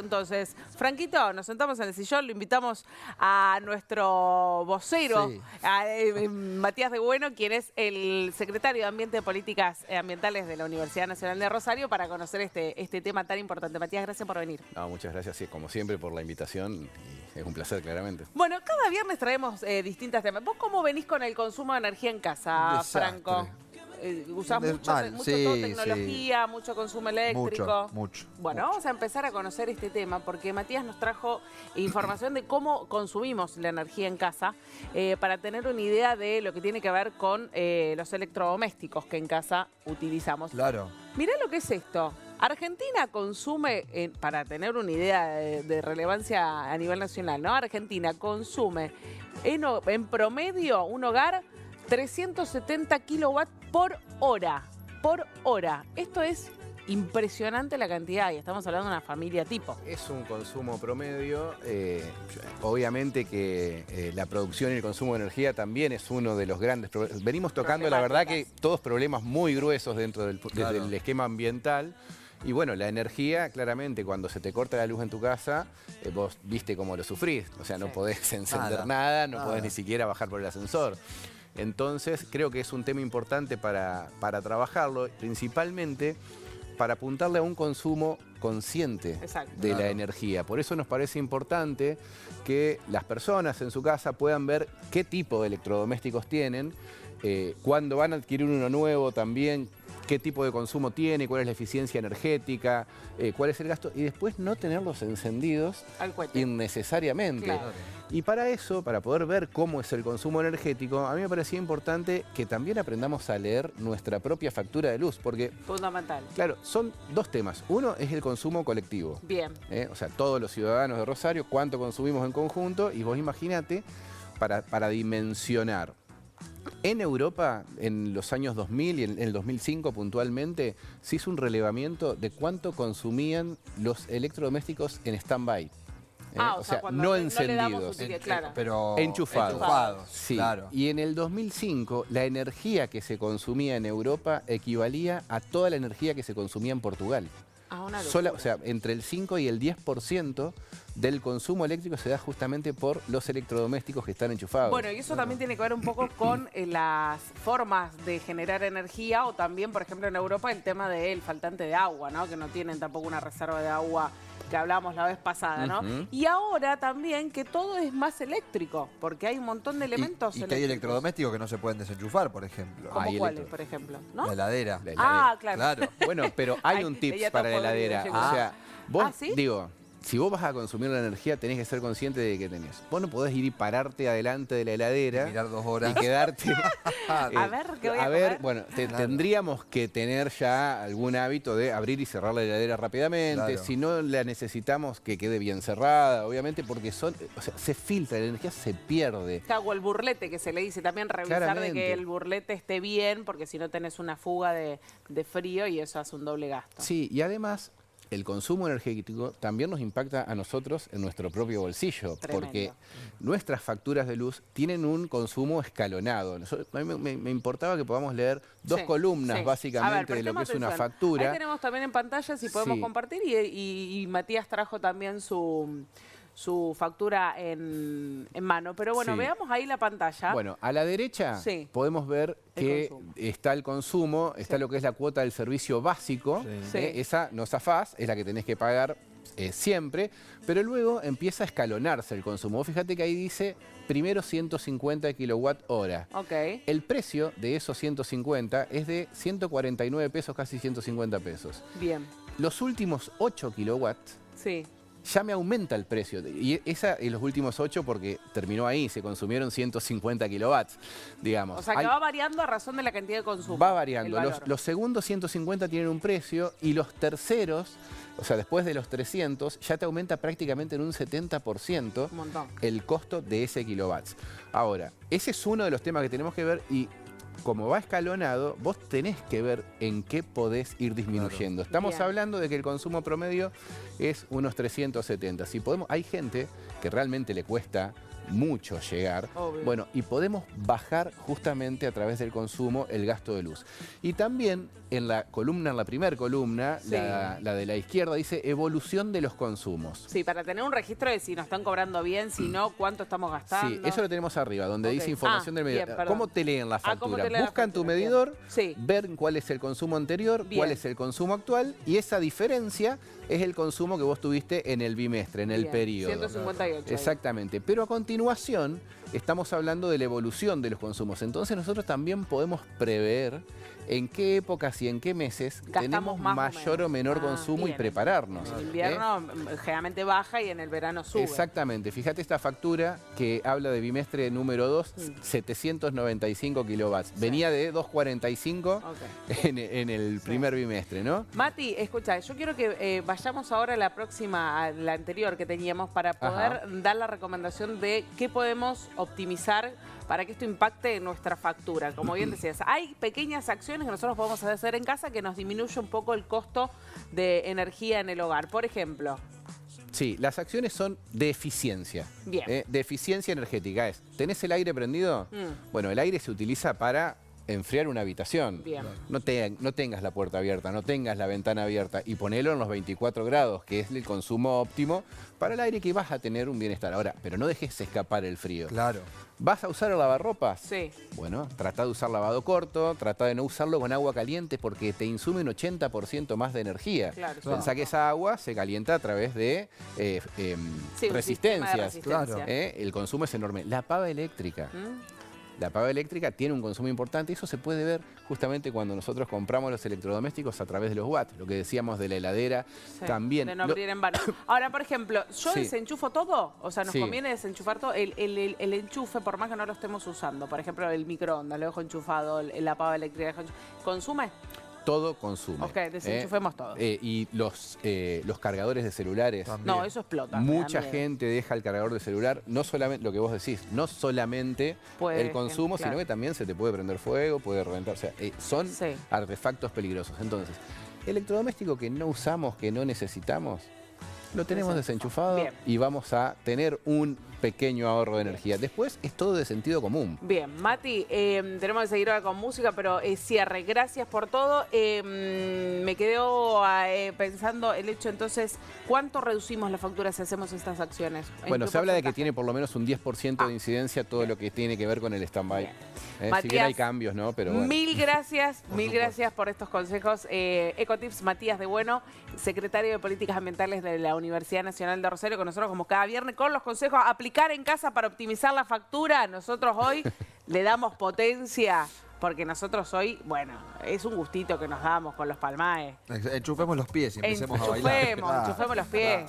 Entonces, Franquito, nos sentamos en el sillón, lo invitamos a nuestro vocero, Sí. a Matías de Bueno, quien es el secretario de Ambiente y Políticas Ambientales de la Universidad Nacional de Rosario, para conocer este tema tan importante. Matías, gracias por venir. No, muchas gracias, sí, como siempre, por la invitación. Y es un placer, claramente. Bueno, cada viernes traemos distintos temas. ¿Vos cómo venís con el consumo de energía en casa, Desastre. Franco? ¿Usás mucho Sí, todo tecnología, mucho consumo eléctrico? Mucho. Bueno, mucho. vamos a empezar a conocer este tema porque Matías nos trajo información de cómo consumimos la energía en casa para tener una idea de lo que tiene que ver con los electrodomésticos que en casa utilizamos. Claro. Mirá lo que es esto. Argentina consume, para tener una idea de relevancia a nivel nacional, ¿no? Argentina consume en promedio un hogar 370 kilowatts por hora. Por hora. Esto es impresionante la cantidad y estamos hablando de una familia tipo. Es un consumo promedio. Obviamente que la producción y el consumo de energía también es uno de los grandes problemas. Venimos tocando, la verdad, que todos problemas muy gruesos dentro del esquema ambiental. Y bueno, la energía, claramente, cuando se te corta la luz en tu casa, vos viste cómo lo sufrís. O sea, no podés encender nada, no podés ni siquiera bajar por el ascensor. Entonces, creo que es un tema importante para trabajarlo, principalmente para apuntarle a un consumo consciente de la energía. Por eso nos parece importante que las personas en su casa puedan ver qué tipo de electrodomésticos tienen, cuando van a adquirir uno nuevo también, qué tipo de consumo tiene, cuál es la eficiencia energética, cuál es el gasto, y después no tenerlos encendidos innecesariamente. Claro. Y para eso, para poder ver cómo es el consumo energético, a mí me parecía importante que también aprendamos a leer nuestra propia factura de luz, porque... Fundamental. Claro, son dos temas. Uno es el consumo colectivo. Bien. O sea, todos los ciudadanos de Rosario, cuánto consumimos en conjunto, y vos imagínate, para dimensionar. En Europa, en los años 2000 y en el 2005 puntualmente, se hizo un relevamiento de cuánto consumían los electrodomésticos en stand-by. O sea, no No encendidos, le damos claro. Pero enchufados. Sí. Claro. Y en el 2005, la energía que se consumía en Europa equivalía a toda la energía que se consumía en Portugal. Una locura. O sea, entre el 5 y el 10% del consumo eléctrico se da justamente por los electrodomésticos que están enchufados. Bueno, y eso también tiene que ver un poco con las formas de generar energía, o también, por ejemplo, en Europa el tema del faltante de agua, ¿no? Que no tienen tampoco una reserva de agua que hablamos la vez pasada, ¿no? Y ahora también que todo es más eléctrico, porque hay un montón de elementos y que hay electrodomésticos que no se pueden desenchufar, por ejemplo. ¿Cómo cuáles, por ejemplo? ¿No? La heladera. Claro. Bueno, pero hay un tips para la heladera. O sea, vos, ¿sí? digo, si vos vas a consumir la energía, tenés que ser consciente de que tenés. Vos no podés ir y pararte adelante de la heladera y mirar 2 horas y quedarte... A ver, ¿qué voy a comer? Bueno, tendríamos que tener ya algún hábito de abrir y cerrar la heladera rápidamente. Claro. Si no la necesitamos, que quede bien cerrada, obviamente, porque se filtra, la energía se pierde. Hago el burlete, que se le dice también, revisar Claramente. de que el burlete esté bien, porque si no tenés una fuga de frío y eso hace un doble gasto. Sí, y además el consumo energético también nos impacta a nosotros en nuestro propio bolsillo, Tremendo. porque nuestras facturas de luz tienen un consumo escalonado. A mí me importaba que podamos leer dos columnas básicamente de lo que es una factura. Ahí tenemos también en pantalla, si podemos compartir, y Matías trajo también su factura en mano. Pero bueno, veamos ahí la pantalla. Bueno, a la derecha podemos ver que está el consumo, está lo que es la cuota del servicio básico. Esa no zafás, es la que tenés que pagar siempre, pero luego empieza a escalonarse el consumo. Vos fíjate que ahí dice primero 150 kilowatt hora. El precio de esos 150 es de 149 pesos, casi 150 pesos. Bien. Los últimos 8 kilowatts ya me aumenta el precio. Y esa en los últimos 8 porque terminó ahí, se consumieron 150 kilowatts, digamos. O sea, que va variando a razón de la cantidad de consumo. Va variando. Los segundos 150 tienen un precio y los terceros, o sea, después de los 300, ya te aumenta prácticamente en un 70% el costo de ese kilowatts. Ahora, ese es uno de los temas que tenemos que ver y... Como va escalonado, vos tenés que ver en qué podés ir disminuyendo. Estamos hablando de que el consumo promedio es unos 370. Si podemos, hay gente que realmente le cuesta mucho llegar. Obvio. Bueno, y podemos bajar justamente a través del consumo el gasto de luz. Y también en la primera columna, Sí. la de la izquierda, dice evolución de los consumos. Sí, para tener un registro de si nos están cobrando bien, si no, cuánto estamos gastando. Sí, eso lo tenemos arriba, donde Ok. dice información del medidor. bien, perdón. ¿Cómo te leen la ¿cómo factura? te leen la Buscan tu factura? Bien. medidor, Sí. ver cuál es el consumo anterior, Bien. cuál es el consumo actual, y esa diferencia es el consumo que vos tuviste en el bimestre, en el Bien, periodo. 158. ahí. Exactamente, pero a continuación estamos hablando de la evolución de los consumos. Entonces nosotros también podemos prever en qué épocas y en qué meses Gastamos tenemos más o mayor o menos. menor Ah, consumo bien. y prepararnos. En ¿eh? invierno generalmente baja y en el verano sube. Exactamente, fíjate esta factura que habla de bimestre número 2, 795 kilowatts. Venía de 245 Ok. en el primer bimestre, ¿no? Mati, escucha, yo quiero que vayamos ahora a la próxima, a la anterior que teníamos, para poder Ajá. dar la recomendación de qué podemos optimizar para que esto impacte en nuestra factura. Como bien decías, hay pequeñas acciones que nosotros podemos hacer en casa que nos disminuye un poco el costo de energía en el hogar. Por ejemplo, Sí, las acciones son de eficiencia. Bien. De eficiencia energética. ¿Tenés el aire prendido? Bueno, el aire se utiliza para enfriar una habitación. Bien. No tengas la puerta abierta, no tengas la ventana abierta y ponelo en los 24 grados, que es el consumo óptimo para el aire que vas a tener un bienestar. Ahora, pero no dejes escapar el frío. Claro. ¿Vas a usar el lavarropas? sí. Bueno, trata de usar lavado corto, trata de no usarlo con agua caliente porque te insume un 80% más de energía. Claro, Pensá claro. que esa agua se calienta a través de Sí, un sistema de resistencias. resistencia. Claro. El consumo es enorme. La pava eléctrica. La pava eléctrica tiene un consumo importante y eso se puede ver justamente cuando nosotros compramos los electrodomésticos a través de los watts. Lo que decíamos de la heladera Sí, también. de no abrir en vano. Ahora, por ejemplo, ¿yo Sí. desenchufo todo? O sea, ¿nos Sí. conviene desenchufar todo? El enchufe, por más que no lo estemos usando. Por ejemplo, el microondas, lo dejo enchufado, la pava eléctrica, ¿consume? Todo consume. Ok, desenchufemos todo. Y los cargadores de celulares. También. No, eso explota. me da Mucha miedo. gente deja el cargador de celular, no solamente lo que vos decís, no solamente Puede, el consumo, claro. sino que también se te puede prender fuego, puede reventar. O sea, son Sí. artefactos peligrosos. Entonces, electrodoméstico que no usamos, que no necesitamos, lo tenemos desenchufado Bien. y vamos a tener un pequeño ahorro de energía. Después es todo de sentido común. Bien, Mati, tenemos que seguir ahora con música, pero cierre. Gracias por todo. Me quedo pensando el hecho, entonces, ¿cuánto reducimos la factura si hacemos estas acciones? ¿En Bueno, qué se habla de que porcentaje? tiene por lo menos un 10% de incidencia todo Bien. lo que tiene que ver con el stand-by. Bien. Si bien Matías, hay cambios, ¿no? Pero bueno. Mil gracias por estos consejos. Ecotips, Matías de Bueno, secretario de Políticas Ambientales de la Universidad Nacional de Rosario, con nosotros como cada viernes con los consejos a aplicar en casa para optimizar la factura. Nosotros hoy le damos potencia, porque nosotros hoy, bueno, es un gustito que nos damos con los palmaes. Enchufemos los pies y empecemos a bailar. Enchufemos los pies.